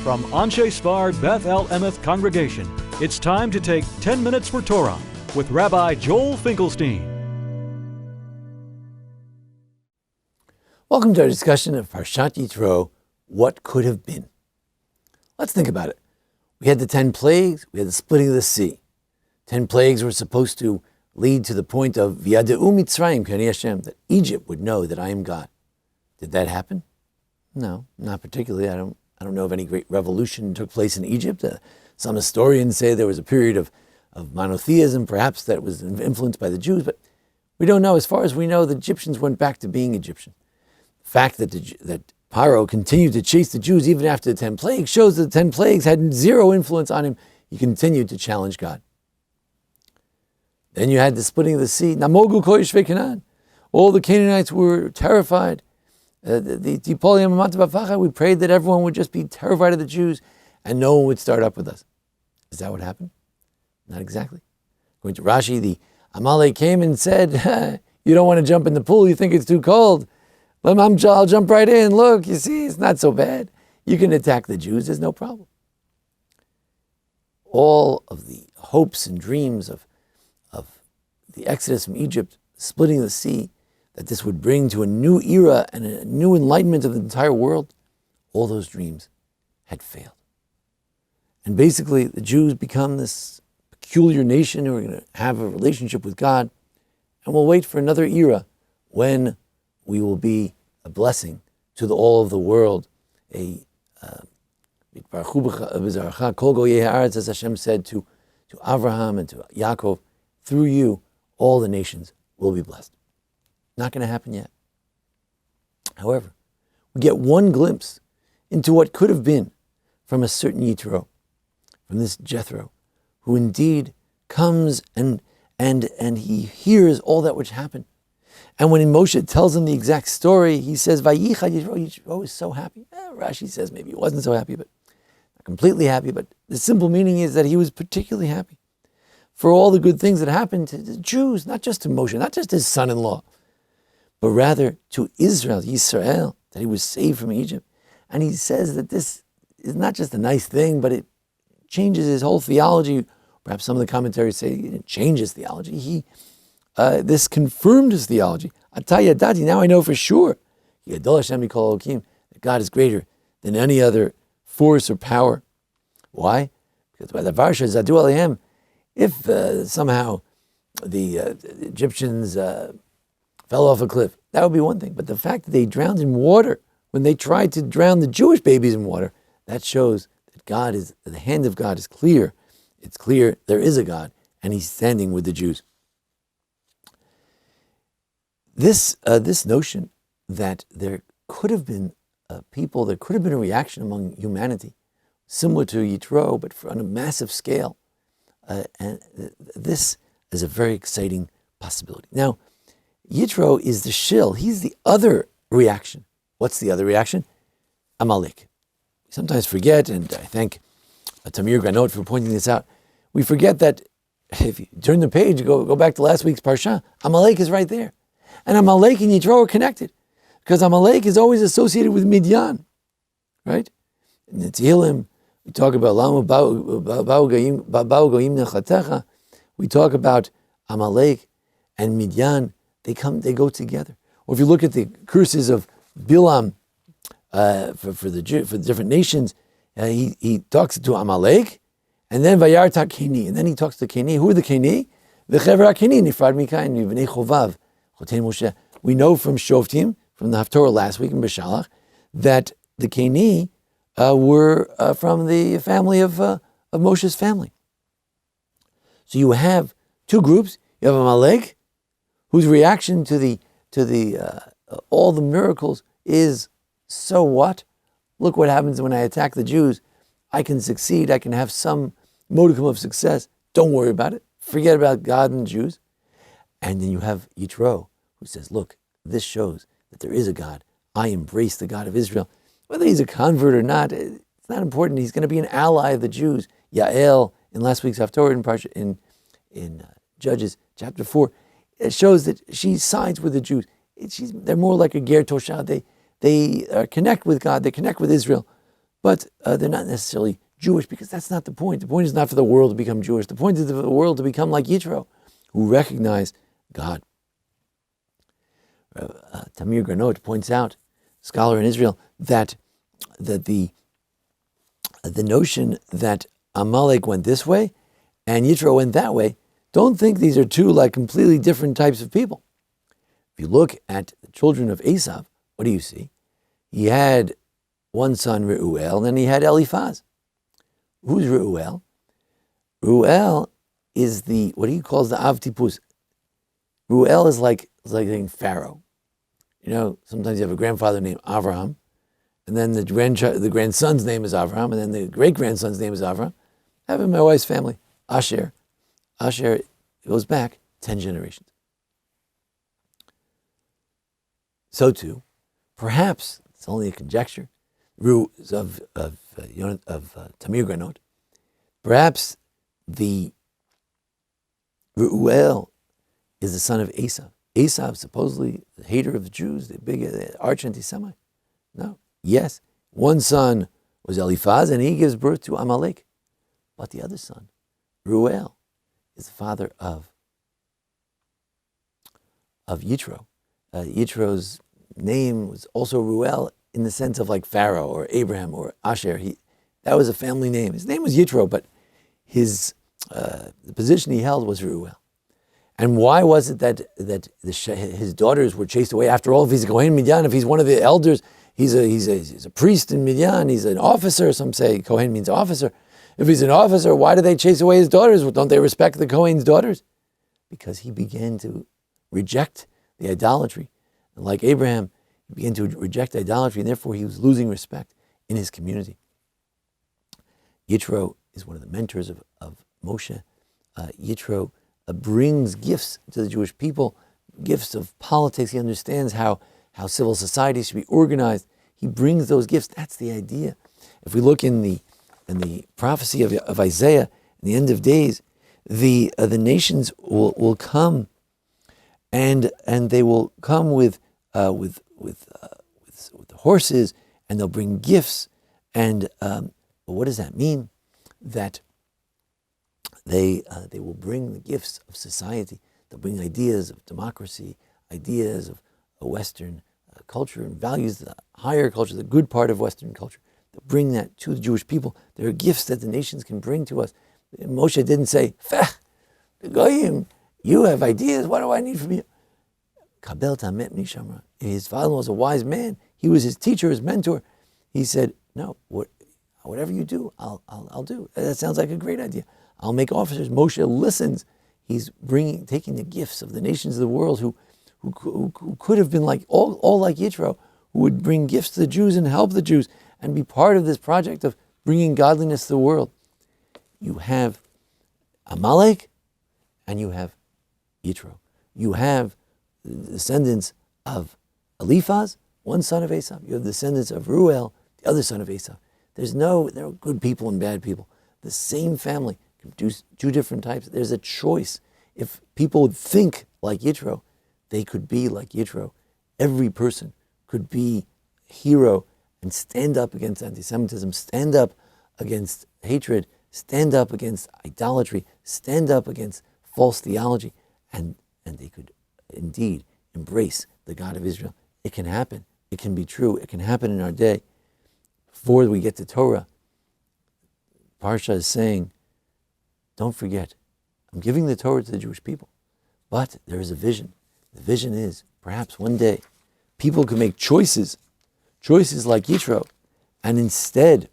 From Anshe Sfar Beth El Emeth Congregation, it's time to take 10 minutes for Torah with Rabbi Joel Finkelstein. Welcome to our discussion of Parshat Yitro, what could have been. Let's think about it. We had the 10 plagues, we had the splitting of the sea. 10 plagues were supposed to lead to the point of V'yadeu Mitzrayim K'ani Hashem, that Egypt would know that I am God. Did that happen? No, not particularly. I don't know if any great revolution took place in Egypt. Some historians say there was a period of monotheism, perhaps that was influenced by the Jews, but we don't know. As far as we know, the Egyptians went back to being Egyptian. The fact that Paro continued to chase the Jews even after the 10 plagues shows that the 10 plagues had zero influence on him. He continued to challenge God. Then you had the splitting of the sea. Namogu kol yeshvei Canaan. All the Canaanites were terrified. We prayed that everyone would just be terrified of the Jews and no one would start up with us. Is that what happened? Not exactly. According to Rashi, the Amalek came and said, you don't want to jump in the pool, you think it's too cold. I'll jump right in. Look, you see, it's not so bad. You can attack the Jews, there's no problem. All of the hopes and dreams of the exodus from Egypt, splitting the sea, that this would bring to a new era and a new enlightenment of the entire world, all those dreams had failed. And basically, the Jews become this peculiar nation who are going to have a relationship with God, and we'll wait for another era when we will be a blessing to all of the world. As Hashem said to Abraham and to Yaakov, through you, all the nations will be blessed. Not going to happen yet. However, we get one glimpse into what could have been from a certain Yitro, from this Jethro, who indeed comes and he hears all that which happened. And when Moshe tells him the exact story, he says, Vayicha Yitro. Yitro is so happy. Rashi says maybe he wasn't so happy, but not completely happy. But the simple meaning is that he was particularly happy for all the good things that happened to the Jews, not just to Moshe, not just his son-in-law, but rather to Israel, Yisrael, that he was saved from Egypt. And he says that this is not just a nice thing, but it changes his whole theology. Perhaps some of the commentaries say it changes theology. This confirmed his theology. Ataya Dati, now I know for sure that God is greater than any other force or power. Why? Because by the Varsha Zadu Alehem, if somehow the Egyptians fell off a cliff, that would be one thing. But the fact that they drowned in water when they tried to drown the Jewish babies in water, that shows that the hand of God is clear. It's clear there is a God, and he's standing with the Jews. This notion that there could have been people, there could have been a reaction among humanity, similar to Yitro, but on a massive scale, and this is a very exciting possibility. Now, Yitro is the shill. He's the other reaction. What's the other reaction? Amalek. We sometimes forget, and I thank Tamir Granot for pointing this out. We forget that if you turn the page, go back to last week's Parsha, Amalek is right there. And Amalek and Yitro are connected, because Amalek is always associated with Midian, right? In the Tehillim, we talk about Lama Ba'u Goyim Nechatecha. We talk about Amalek and Midian. They go together. Or if you look at the curses of Bilam for the different nations, he talks to Amalek, and then Vayarta Keni, and then he talks to Keni. Who are the Keni? The Chevra Keni Nifrad Mikain V'nei Chovav Chotein Moshe. We know from Shoftim, from the Haftorah last week in Beshalach, that the Keni were from the family of Moshe's family. So you have two groups. You have Amalek, whose reaction to all the miracles is, so what? Look what happens when I attack the Jews. I can succeed. I can have some modicum of success. Don't worry about it. Forget about God and the Jews. And then you have Yitro, who says, look, this shows that there is a God. I embrace the God of Israel. Whether he's a convert or not, it's not important. He's going to be an ally of the Jews. Yael, in last week's Haftorah in Judges chapter 4, it shows that she sides with the Jews. They're more like a ger tosha. They connect with God. They connect with Israel. but they're not necessarily Jewish, because that's not the point. The point is not for the world to become Jewish. The point is for the world to become like Yitro, who recognize God. Tamir Granot points out, scholar in Israel, that the notion that Amalek went this way and Yitro went that way, don't think these are two like completely different types of people. If you look at the children of Esav, what do you see? He had one son, Reuel, and then he had Eliphaz. Who's Reuel? Reuel is what he calls the Av Tipus. Reuel is like saying Pharaoh. Sometimes you have a grandfather named Avraham, and then the grandson's name is Avraham, and then the great-grandson's name is Avraham. I have in my wife's family, Asher. Asher goes back 10 generations. So too, perhaps, it's only a conjecture, of Tamir Granot, perhaps the Reuel is the son of Esav. Esav, supposedly the hater of the Jews, the big arch anti-Semite. No. Yes, one son was Eliphaz, and he gives birth to Amalek. But the other son, Reuel, is the father of Yitro. Yitro's name was also Reuel, in the sense of like Pharaoh or Abraham or Asher. That was a family name. His name was Yitro, but the position he held was Reuel. And why was it that his daughters were chased away? After all, if he's a Kohen Midian, if he's one of the elders, he's a priest in Midian, he's an officer. Some say Kohen means officer. If he's an officer, why do they chase away his daughters? Don't they respect the Kohen's daughters? Because he began to reject the idolatry. And like Abraham, he began to reject idolatry, and therefore he was losing respect in his community. Yitro is one of the mentors of Moshe. Yitro brings gifts to the Jewish people, gifts of politics. He understands how civil society should be organized. He brings those gifts. That's the idea. If we look in the prophecy of Isaiah, in the end of days, the nations will come, and they will come with horses, and they'll bring gifts. And what does that mean? That they will bring the gifts of society. They'll bring ideas of democracy, ideas of a Western culture and values, the higher culture, the good part of Western culture. They'll bring that to the Jewish people. There are gifts that the nations can bring to us. Moshe didn't say, the Goyim, you have ideas, what do I need from you? Kabel tamet mi shamra. His father was a wise man. He was his teacher, his mentor. He said, no, whatever you do, I'll do. That sounds like a great idea. I'll make officers. Moshe listens. He's taking the gifts of the nations of the world who could have been like all like Yitro, who would bring gifts to the Jews and help the Jews and be part of this project of bringing godliness to the world. You have Amalek and you have Yitro. You have the descendants of Eliphaz, one son of Esav. You have the descendants of Reuel, the other son of Esav. There are good people and bad people. The same family can produce two different types. There's a choice. If people would think like Yitro, they could be like Yitro. Every person could be a hero and stand up against anti-Semitism, stand up against hatred, stand up against idolatry, stand up against false theology, and they could indeed embrace the God of Israel. It can happen. It can be true. It can happen in our day. Before we get to Torah, Parsha is saying, don't forget, I'm giving the Torah to the Jewish people, but there is a vision. The vision is, perhaps one day, people can make choices like Yitro, and instead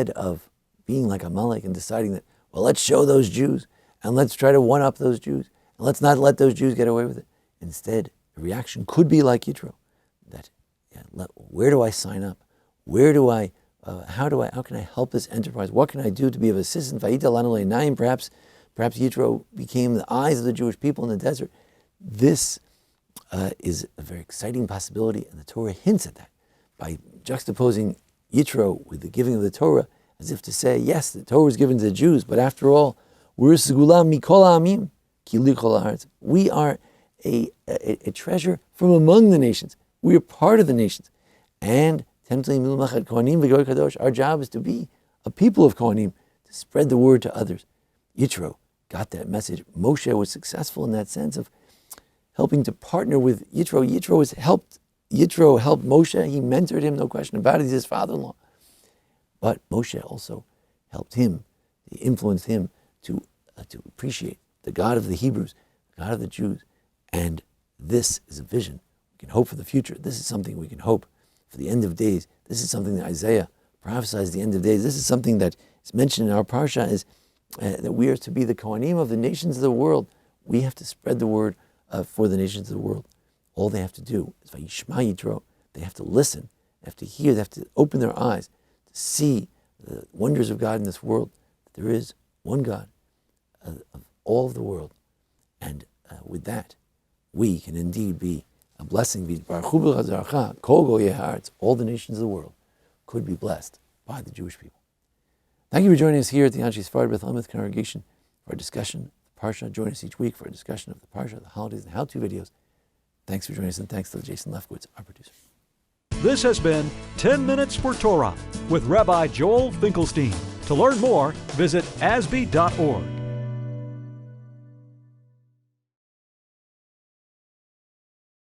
of being like Amalek and deciding that, well, let's show those Jews, and let's try to one-up those Jews, and let's not let those Jews get away with it. Instead, the reaction could be like Yitro, that where do I sign up? How can I help this enterprise? What can I do to be of assistance? Perhaps Yitro became the eyes of the Jewish people in the desert. This is a very exciting possibility, and the Torah hints at that by juxtaposing Yitro with the giving of the Torah, as if to say, yes, the Torah was given to the Jews, but after all, we're segula mikol ha'amim ki li kol ha'aretz. We are a treasure from among the nations. We are part of the nations. And Our job is to be a people of Kohanim, to spread the word to others. Yitro got that message. Moshe was successful in that sense of helping to partner with Yitro. Yitro helped Moshe. He mentored him, no question about it. He's his father-in-law. But Moshe also helped him. He influenced him to appreciate the God of the Hebrews, the God of the Jews. And this is a vision. We can hope for the future. This is something we can hope for the end of days. This is something that Isaiah prophesies the end of days. This is something that is mentioned in our parsha, is that we are to be the Kohanim of the nations of the world. We have to spread the word for the nations of the world. All they have to do is Vayishma Yitro. They have to listen. They have to hear. They have to open their eyes to see the wonders of God in this world. That there is one God of all of the world. And with that, we can indeed be a blessing. All the nations of the world could be blessed by the Jewish people. Thank you for joining us here at the Anshe Sephardi Beth El congregation for a discussion of the Parsha. Join us each week for a discussion of the Parsha, the holidays, and how-to videos. Thanks for joining us, and thanks to Jason Lefkowitz, our producer. This has been 10 Minutes for Torah with Rabbi Joel Finkelstein. To learn more, visit asb.org.